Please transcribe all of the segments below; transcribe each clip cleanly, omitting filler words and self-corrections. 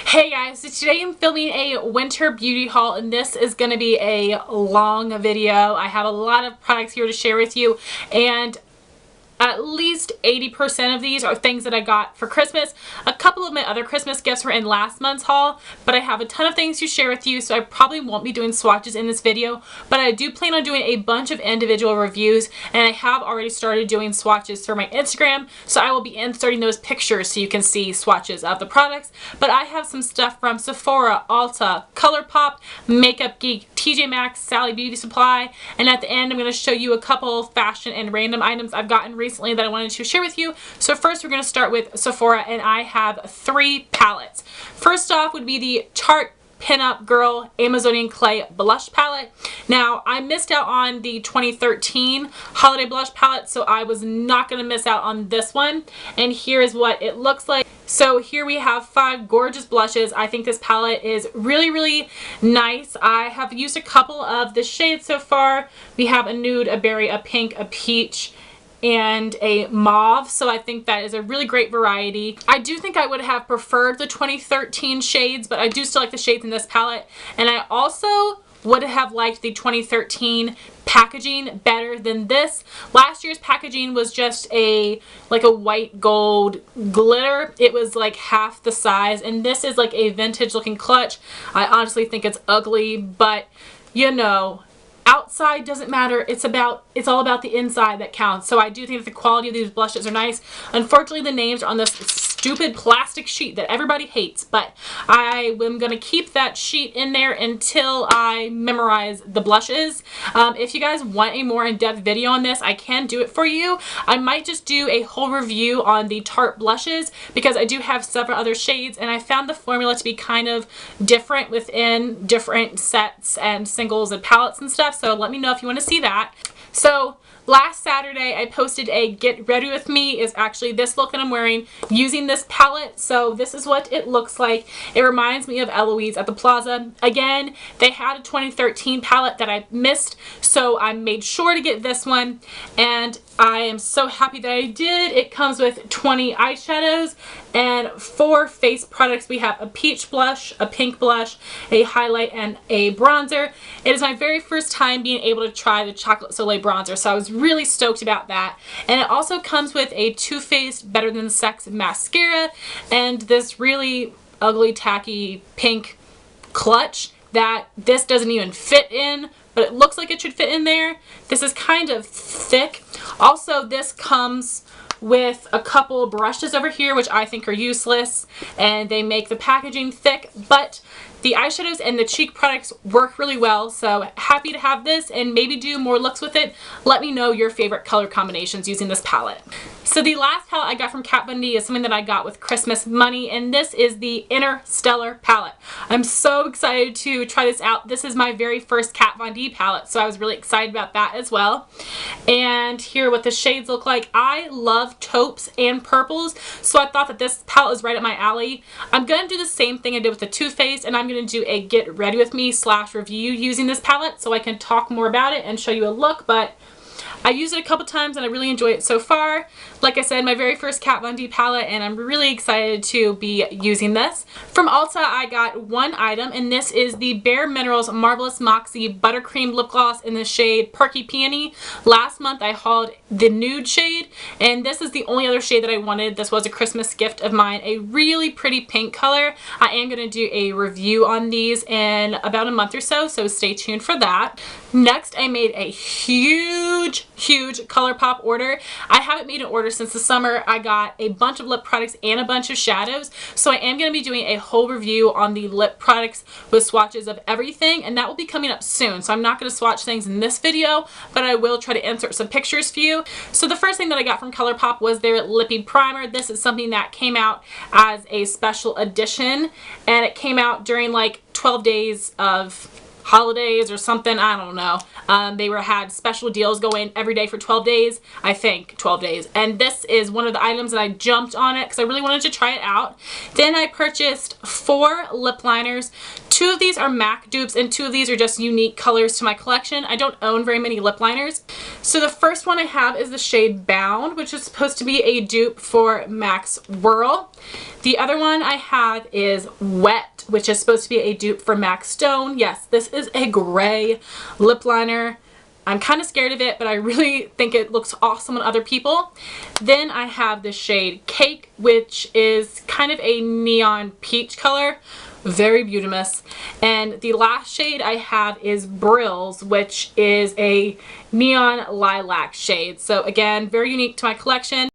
Hey guys, so today I'm filming a winter beauty haul and this is going to be a long video. I have a lot of products here to share with you and at least 80% of these are things that I got for Christmas. A couple of my other Christmas gifts were in last month's haul, but I have a ton of things to share with you, so I probably won't be doing swatches in this video, but I do plan on doing a bunch of individual reviews, and I have already started doing swatches for my Instagram, so I will be inserting those pictures so you can see swatches of the products. But I have some stuff from Sephora, Ulta, ColourPop, Makeup Geek, TJ Maxx, Sally Beauty Supply, and at the end I'm going to show you a couple fashion and random items I've gotten recently that I wanted to share with you. So first we're going to start with Sephora, and I have 3 palettes. First off would be the Tarte Pinup Girl Amazonian Clay Blush Palette. Now, I missed out on the 2013 Holiday Blush Palette, so I was not going to miss out on this one. And here is what it looks like. So here we have 5 gorgeous blushes. I think this palette is really nice. I have used a couple of the shades so far. We have a nude, a berry, a pink, a peach, and a mauve, so I think that is a really great variety. I do think I would have preferred the 2013 shades, but I do still like the shades in this palette, and I also would have liked the 2013 packaging better than this. Last year's packaging was just like a white gold glitter. It was like half the size, and this is like a vintage looking clutch. I honestly think it's ugly, but you know, outside doesn't matter. It's all about the inside that counts. So I do think that the quality of these blushes are nice. Unfortunately, the names are on this stupid plastic sheet that everybody hates, but I am going to keep that sheet in there until I memorize the blushes. If you guys want a more in-depth video on this, I can do it for you. I might just do a whole review on the Tarte blushes because I do have several other shades, and I found the formula to be kind of different within different sets and singles and palettes and stuff, so let me know if you want to see that. So last Saturday I posted a get ready with me. Is actually this look that I'm wearing using this palette. So this is what it looks like. It reminds me of Eloise at the Plaza. Again, they had a 2013 palette that I missed, so I made sure to get this one, and I am so happy that I did. It comes with 20 eyeshadows and 4 face products. We have a peach blush, a pink blush, a highlight, and a bronzer. It is my very first time being able to try the Chocolate Soleil bronzer, so I was really stoked about that. And it also comes with a Too Faced Better Than Sex mascara and this really ugly tacky pink clutch that this doesn't even fit in, but it looks like it should fit in there. This is kind of thick. Also, this comes with a couple brushes over here, which I think are useless, and they make the packaging thick, but the eyeshadows and the cheek products work really well, so happy to have this and maybe do more looks with it. Let me know your favorite color combinations using this palette. So the last palette I got from Kat Von D is something that I got with Christmas money, and this is the Interstellar palette. I'm so excited to try this out. This is my very first Kat Von D palette, so I was really excited about that as well. And here are what the shades look like. I love taupes and purples, so I thought that this palette was right up my alley. I'm going to do the same thing I did with the Too Faced, and I'm going to do a get ready with me / review using this palette so I can talk more about it and show you a look, but I used it a couple times and I really enjoy it so far. Like I said, my very first Kat Von D palette, and I'm really excited to be using this. From Ulta, I got one item, and this is the Bare Minerals Marvelous Moxie Buttercream Lip Gloss in the shade Perky Peony. Last month I hauled the nude shade, and this is the only other shade that I wanted. This was a Christmas gift of mine, a really pretty pink color. I am going to do a review on these in about a month or so, so stay tuned for that. Next, I made a huge ColourPop order. I haven't made an order since the summer. I got a bunch of lip products and a bunch of shadows, so I am going to be doing a whole review on the lip products with swatches of everything, and that will be coming up soon. So I'm not going to swatch things in this video, but I will try to insert some pictures for you. So the first thing that I got from ColourPop was their Lippie primer. This is something that came out as a special edition, and it came out during like 12 days of holidays or something, I don't know. They had special deals going every day for 12 days, I think 12 days. And this is one of the items that I jumped on it because I really wanted to try it out. Then I purchased 4 lip liners, 2 of these are MAC dupes and 2 of these are just unique colors to my collection. I don't own very many lip liners. So the first one I have is the shade Bound, which is supposed to be a dupe for MAC's Whirl. The other one I have is Wet, which is supposed to be a dupe for MAC Stone. Yes, this is a gray lip liner. I'm kind of scared of it, but I really think it looks awesome on other people. Then I have the shade Cake, which is kind of a neon peach color. Very beautiful. And the last shade I have is Brills, which is a neon lilac shade. So again, very unique to my collection.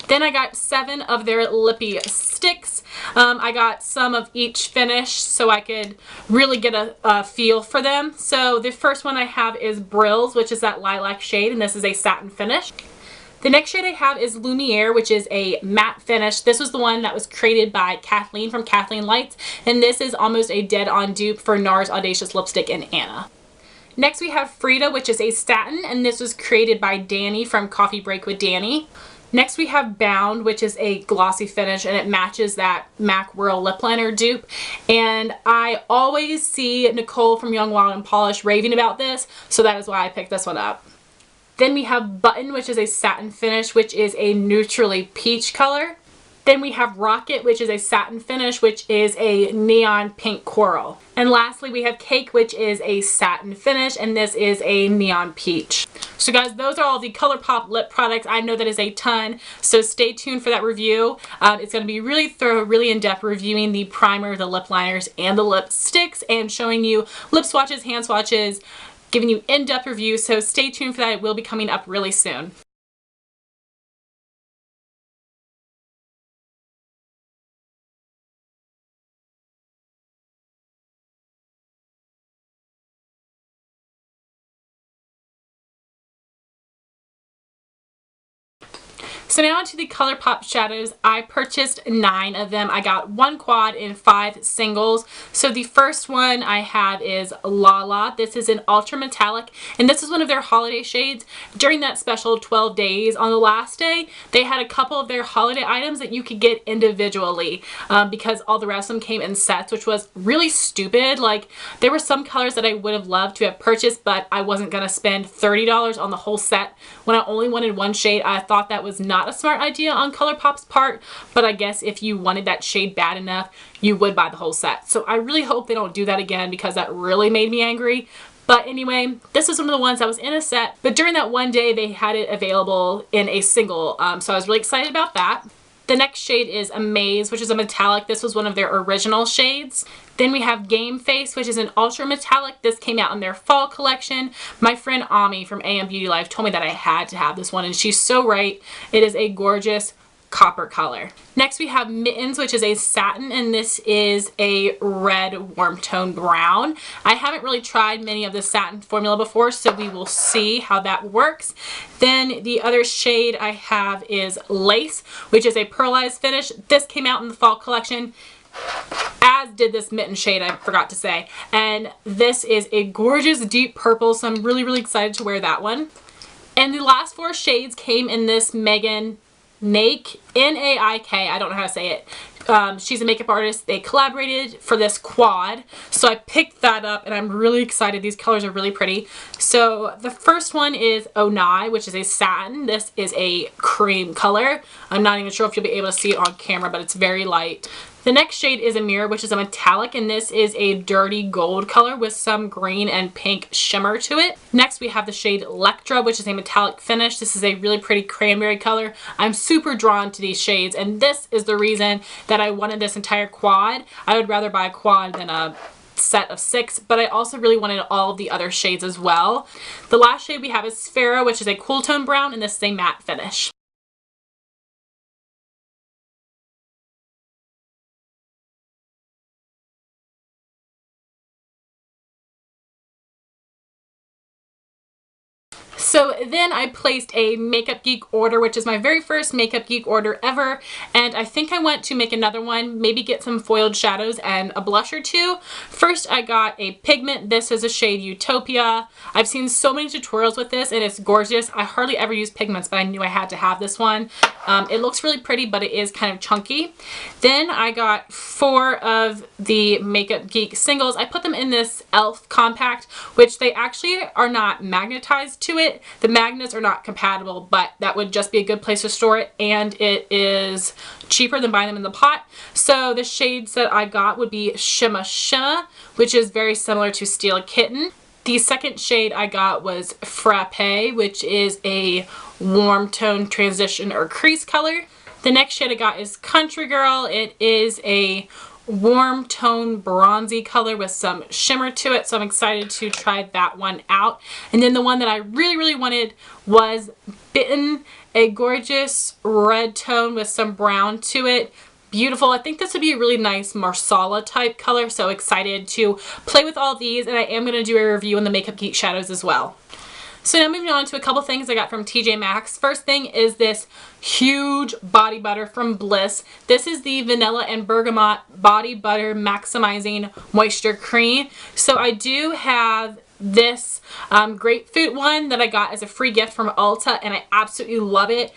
Then I got 7 of their Lippie sticks. I got some of each finish so I could really get a feel for them. So the first one I have is Brills, which is that lilac shade, and this is a satin finish. The next shade I have is Lumiere, which is a matte finish. This was the one that was created by Kathleen from Kathleen Lights, and this is almost a dead-on dupe for NARS Audacious Lipstick in Anna. Next we have Frida, which is a satin, and this was created by Danny from Coffee Break with Danny. Next we have Bound, which is a glossy finish, and it matches that MAC Whirl lip liner dupe. And I always see Nicole from Young, Wild, and Polish raving about this, so that is why I picked this one up. Then we have Button, which is a satin finish, which is a neutrally peach color. Then we have Rocket, which is a satin finish, which is a neon pink coral. And lastly, we have Cake, which is a satin finish, and this is a neon peach. So guys, those are all the ColourPop lip products. I know that is a ton, so stay tuned for that review. It's going to be really thorough, really in-depth, reviewing the primer, the lip liners, and the lipsticks, and showing you lip swatches, hand swatches, giving you in-depth reviews, so stay tuned for that. It will be coming up really soon. So now onto the ColourPop shadows. I purchased 9 of them. I got 1 quad and 5 singles. So the first one I have is LaLa. This is an ultra metallic, and this is one of their holiday shades. During that special 12 days, on the last day, they had a couple of their holiday items that you could get individually because all the rest of them came in sets, which was really stupid. Like, there were some colors that I would have loved to have purchased, but I wasn't going to spend $30 on the whole set when I only wanted 1 shade. I thought that was not a smart idea on ColourPop's part, but I guess if you wanted that shade bad enough, you would buy the whole set. So I really hope they don't do that again because that really made me angry. But anyway, this is one of the ones that was in a set, but during that one day they had it available in a single, so I was really excited about that. The next shade is Amaze, which is a metallic. This was one of their original shades. Then we have Game Face, which is an ultra metallic. This came out in their fall collection. My friend Ami from AM Beauty Life told me that I had to have this one, and she's so right. It is a gorgeous copper color. Next we have Mittens, which is a satin, and this is a red warm tone brown. I haven't really tried many of the satin formula before, so we will see how that works. Then the other shade I have is Lace, which is a pearlized finish. This came out in the fall collection, as did this mitten shade, I forgot to say. And this is a gorgeous deep purple, so I'm really, really excited to wear that one. And the last 4 shades came in this Naik, N-A-I-K, I don't know how to say it. She's a makeup artist. They collaborated for this quad, so I picked that up and I'm really excited. These colors are really pretty. So the first one is Onai, which is a satin. This is a cream color. I'm not even sure if you'll be able to see it on camera, but it's very light. The next shade is Amira, which is a metallic, and this is a dirty gold color with some green and pink shimmer to it. Next we have the shade Lectra, which is a metallic finish. This is a really pretty cranberry color. I'm super drawn to these shades, and this is the reason that I wanted this entire quad. I would rather buy a quad than a set of 6, but I also really wanted all of the other shades as well. The last shade we have is Farrah, which is a cool tone brown, and this is a matte finish. So then I placed a Makeup Geek order, which is my very first Makeup Geek order ever, and I think I want to make another one, maybe get some foiled shadows and a blush or two. First I got a Pigment. This is a shade Utopia. I've seen so many tutorials with this and it's gorgeous. I hardly ever use pigments, but I knew I had to have this one. It looks really pretty, but it is kind of chunky. Then I got 4 of the Makeup Geek singles. I put them in this e.l.f. compact, which they actually are not magnetized to it. The magnets are not compatible, but that would just be a good place to store it, and it is cheaper than buying them in the pot. So the shades that I got would be Shimma, which is very similar to Steel Kitten. The second shade I got was Frappe, which is a warm tone transition or crease color. The next shade I got is Country Girl. It is a warm tone bronzy color with some shimmer to it, so I'm excited to try that one out. And then the one that I really wanted was Bitten, a gorgeous red tone with some brown to it. Beautiful. I think this would be a really nice Marsala type color, so excited to play with all these, and I am going to do a review on the Makeup Geek shadows as well. So now moving on to a couple things I got from TJ Maxx. First thing is this huge body butter from Bliss. This is the Vanilla and Bergamot Body Butter Maximizing Moisture Cream. So I do have this grapefruit one that I got as a free gift from Ulta, and I absolutely love it.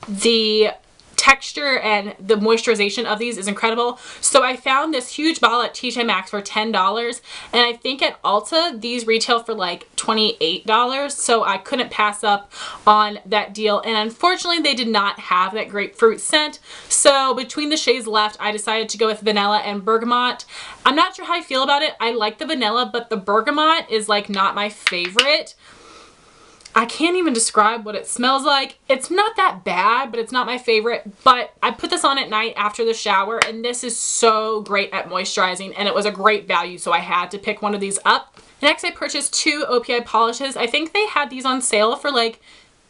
The texture and the moisturization of these is incredible. So I found this huge bottle at TJ Maxx for $10, and I think at Ulta these retail for like $28, so I couldn't pass up on that deal. And unfortunately they did not have that grapefruit scent, so between the shades left I decided to go with Vanilla and Bergamot. I'm not sure how I feel about it. I like the vanilla, but the bergamot is like not my favorite. I can't even describe what it smells like. It's not that bad, but it's not my favorite. But I put this on at night after the shower, and this is so great at moisturizing, and it was a great value, so I had to pick one of these up. Next, I purchased 2 OPI polishes. I think they had these on sale for like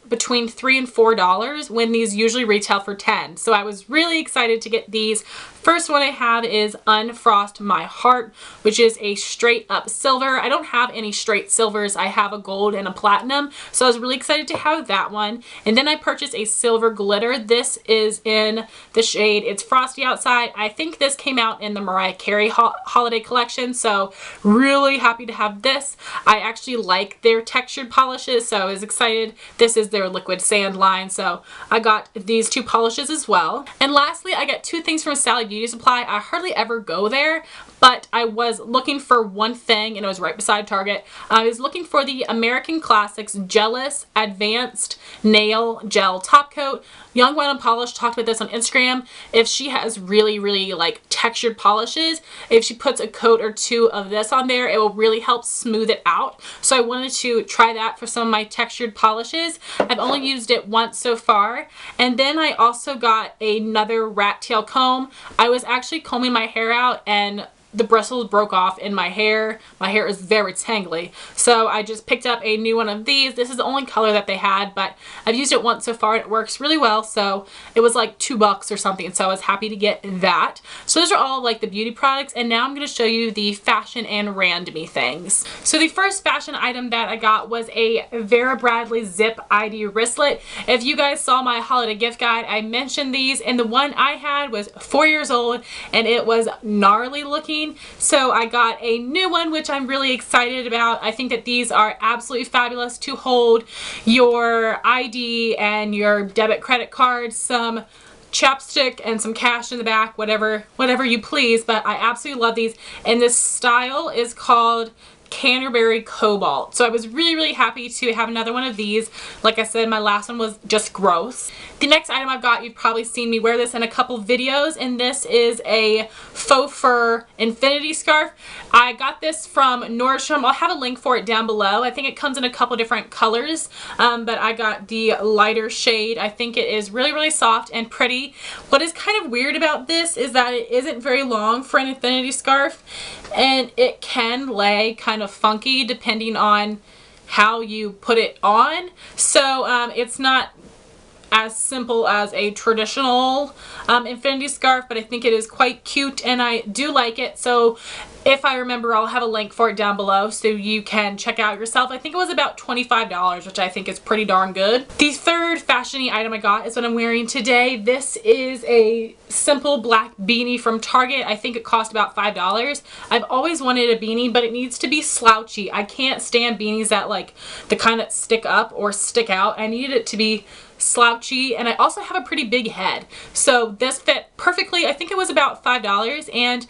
between $3 and $4 when these usually retail for $10. So I was really excited to get these. First one I have is Unfrost My Heart, which is a straight up silver. I don't have any straight silvers. I have a gold and a platinum. So I was really excited to have that one. And then I purchased a silver glitter. This is in the shade It's Frosty Outside. I think this came out in the Mariah Carey holiday collection. So really happy to have this. I actually like their textured polishes, so I was excited. This is their liquid sand line, so I got these 2 polishes as well. And lastly, I got 2 things from Sally Beauty Supply. I hardly ever go there, but I was looking for one thing, and it was right beside Target. I was looking for the American Classics Gelous Advanced Nail Gel Top Coat. Young Wild and Polished talked about this on Instagram. If she has really like textured polishes, if she puts a coat or 2 of this on there, it will really help smooth it out. So I wanted to try that for some of my textured polishes. I've only used it once so far. And then I also got another rat tail comb. I was actually combing my hair out, and the bristles broke off in my hair. My hair is very tangly, so I just picked up a new one of these. This is the only color that they had, but I've used it once so far and it works really well. So it was like $2 or something, so I was happy to get that. So those are all like the beauty products, and now I'm going to show you the fashion and randomy things. So the first fashion item that I got was a Vera Bradley Zip ID wristlet. If you guys saw my holiday gift guide, I mentioned these, and the one I had was 4 years old and it was gnarly looking. So I got a new one, which I'm really excited about. I think that these are absolutely fabulous to hold your ID and your debit credit card, some chapstick and some cash in the back, whatever you please. But I absolutely love these, and this style is called Canterbury Cobalt. So I was really happy to have another one of these. Like I said, my last one was just gross. The next item I've got, you've probably seen me wear this in a couple videos, and this is a faux fur infinity scarf. I got this from Nordstrom. I'll have a link for it down below. I think it comes in a couple different colors, but I got the lighter shade. I think it is really soft and pretty. What is kind of weird about this is that it isn't very long for an infinity scarf, and it can lay kind of funky depending on how you put it on. So it's not as simple as a traditional infinity scarf, but I think it is quite cute and I do like it. So If I remember, I'll have a link for it down below so you can check out yourself. I think it was about $25, which I think is pretty darn good. The third fashion-y item I got is what I'm wearing today. This is a simple black beanie from Target. I think it cost about $5. I've always wanted a beanie, but it needs to be slouchy. I can't stand beanies that like the kind that stick up or stick out. I needed it to be slouchy, and I also have a pretty big head. So this fit perfectly. I think it was about $5, and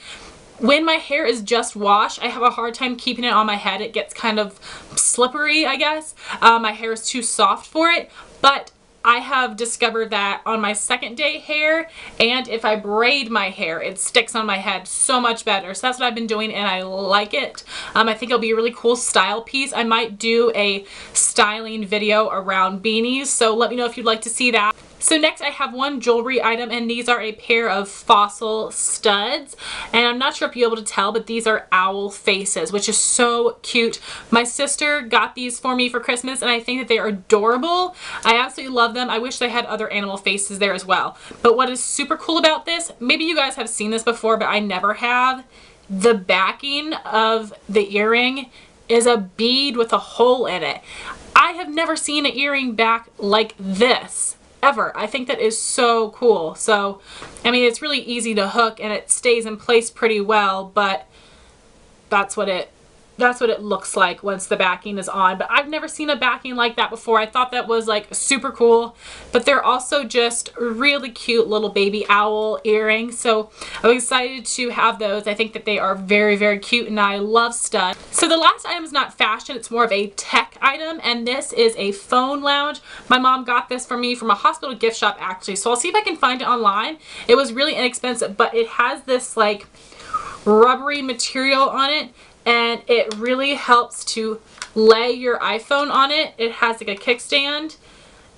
when my hair is just washed, I have a hard time keeping it on my head. It gets kind of slippery, I guess. My hair is too soft for it, but I have discovered that on my second day hair, and if I braid my hair, it sticks on my head so much better. So that's what I've been doing, and I like it. I think it'll be a really cool style piece. I might do a styling video around beanies, so let me know if you'd like to see that. So next I have one jewelry item, and these are a pair of Fossil studs, and I'm not sure if you're able to tell, but these are owl faces, which is so cute. My sister got these for me for Christmas, and I think that they are adorable. I absolutely love them. I wish they had other animal faces there as well. But what is super cool about this, maybe you guys have seen this before, but I never have, the backing of the earring is a bead with a hole in it. I have never seen an earring back like this ever. I think that is so cool. So, I mean, it's really easy to hook and it stays in place pretty well, but that's what it looks like once the backing is on. But I've never seen a backing like that before. I thought that was like super cool, but they're also just really cute little baby owl earrings. So I'm excited to have those. I think that they are very, very cute, and I love studs. So the last item is not fashion, it's more of a tech item, and this is a phone lounge. My mom got this for me from a hospital gift shop actually, so I'll see if I can find it online. It was really inexpensive, but it has this like rubbery material on it, and it really helps to lay your iPhone on it. It has like a kickstand,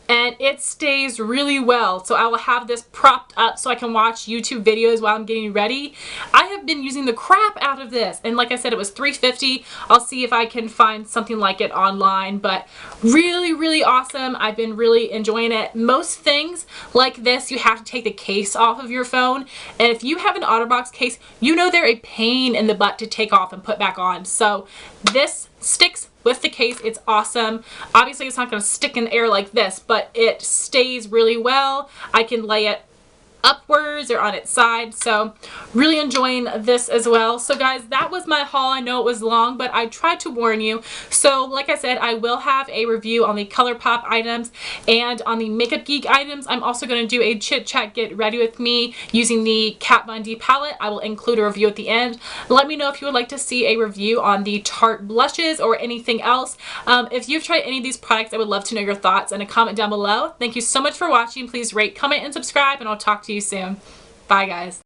and it stays really well. So I will have this propped up so I can watch YouTube videos while I'm getting ready. I have been using the crap out of this, and like I said, it was $3.50. I'll see if I can find something like it online, but really, really awesome. I've been really enjoying it. Most things like this, you have to take the case off of your phone, and if you have an OtterBox case, you know they're a pain in the butt to take off and put back on. So this sticks with the case. It's awesome. Obviously it's not going to stick in the air like this, but it stays really well. I can lay it upwards or on its side, so really enjoying this as well. So guys, that was my haul. I know it was long, but I tried to warn you. So like I said, I will have a review on the ColourPop items and on the Makeup Geek items. I'm also going to do a chit chat get ready with me using the Kat Von D palette. I will include a review at the end. Let me know if you would like to see a review on the Tarte blushes or anything else. If you've tried any of these products, I would love to know your thoughts in a comment down below. Thank you so much for watching. Please rate, comment, and subscribe, and I'll talk to you soon. Bye guys.